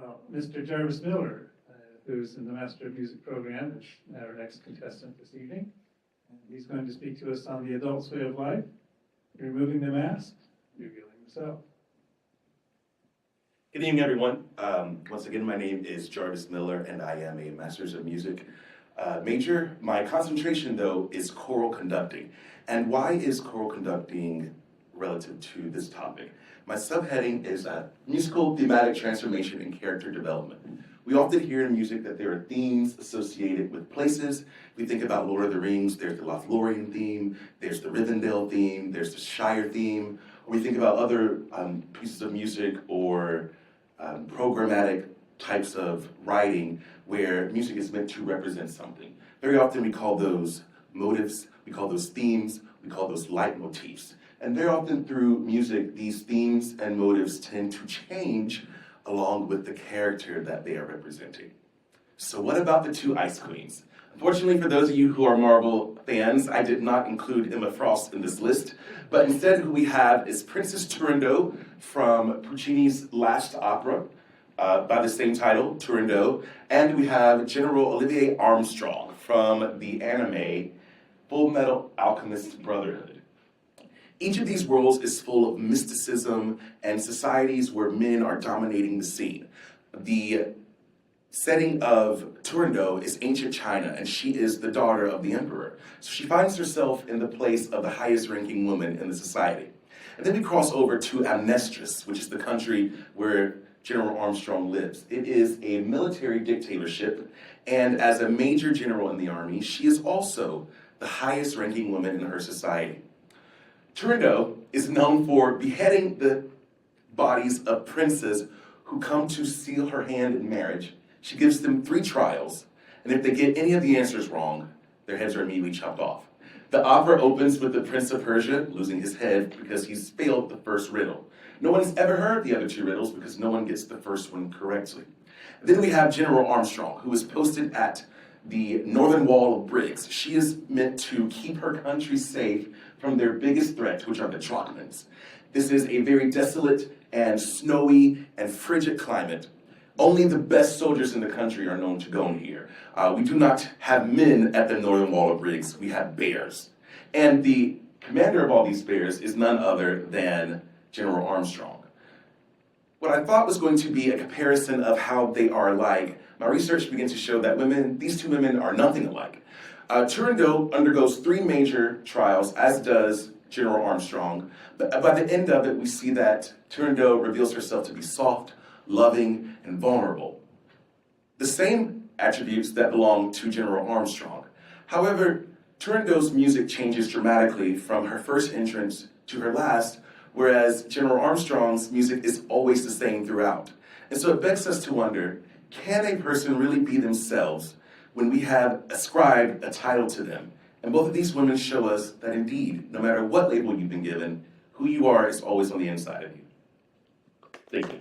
Well, Mr. Jarvis Miller, who's in the Master of Music program, is our next contestant this evening. And he's going to speak to us on the adult's way of life, removing the mask, revealing the self. Good evening, everyone. Once again, my name is Jarvis Miller, and I am a Master's of Music major. My concentration, though, is choral conducting. And why is choral conducting relative to this topic? My subheading is musical thematic transformation and character development. We often hear in music that there are themes associated with places. We think about Lord of the Rings, there's the Lothlorien theme, there's the Rivendell theme, there's the Shire theme. Or we think about other pieces of music or programmatic types of writing where music is meant to represent something. Very often we call those motives, we call those themes, we call those leitmotifs. And very often through music, these themes and motives tend to change along with the character that they are representing. So what about the two Ice Queens? Unfortunately, for those of you who are Marvel fans, I did not include Emma Frost in this list, but instead who we have is Princess Turandot from Puccini's last opera by the same title, Turandot, and we have General Olivier Armstrong from the anime Full Metal Alchemist Brotherhood. Each of these worlds is full of mysticism and societies where men are dominating the scene. The setting of Turandot is ancient China, and she is the daughter of the emperor. So she finds herself in the place of the highest ranking woman in the society. And then we cross over to Amnestris, which is the country where General Armstrong lives. It is a military dictatorship, and as a major general in the army, she is also the highest ranking woman in her society. Turandot is known for beheading the bodies of princes who come to seal her hand in marriage. She gives them 3 trials, and if they get any of the answers wrong, their heads are immediately chopped off. The opera opens with the Prince of Persia losing his head because he's failed the first riddle. No one's ever heard the other 2 riddles because no one gets the first one correctly. Then we have General Armstrong, who is posted at the northern wall of Briggs. She is meant to keep her country safe from their biggest threat, which are the Drachmans. This is a very desolate and snowy and frigid climate. Only the best soldiers in the country are known to go here. We do not have men at the northern wall of Briggs, we have bears. And the commander of all these bears is none other than General Armstrong. What I thought was going to be a comparison of how they are alike, my research began to show that these 2 women are nothing alike. Turandot undergoes 3 major trials, as does General Armstrong. But by the end of it, we see that Turandot reveals herself to be soft, loving, and vulnerable. The same attributes that belong to General Armstrong. However, Turandot's music changes dramatically from her first entrance to her last, whereas General Armstrong's music is always the same throughout. And so it begs us to wonder, can a person really be themselves when we have ascribed a title to them? And both of these women show us that indeed, no matter what label you've been given, who you are is always on the inside of you. Thank you.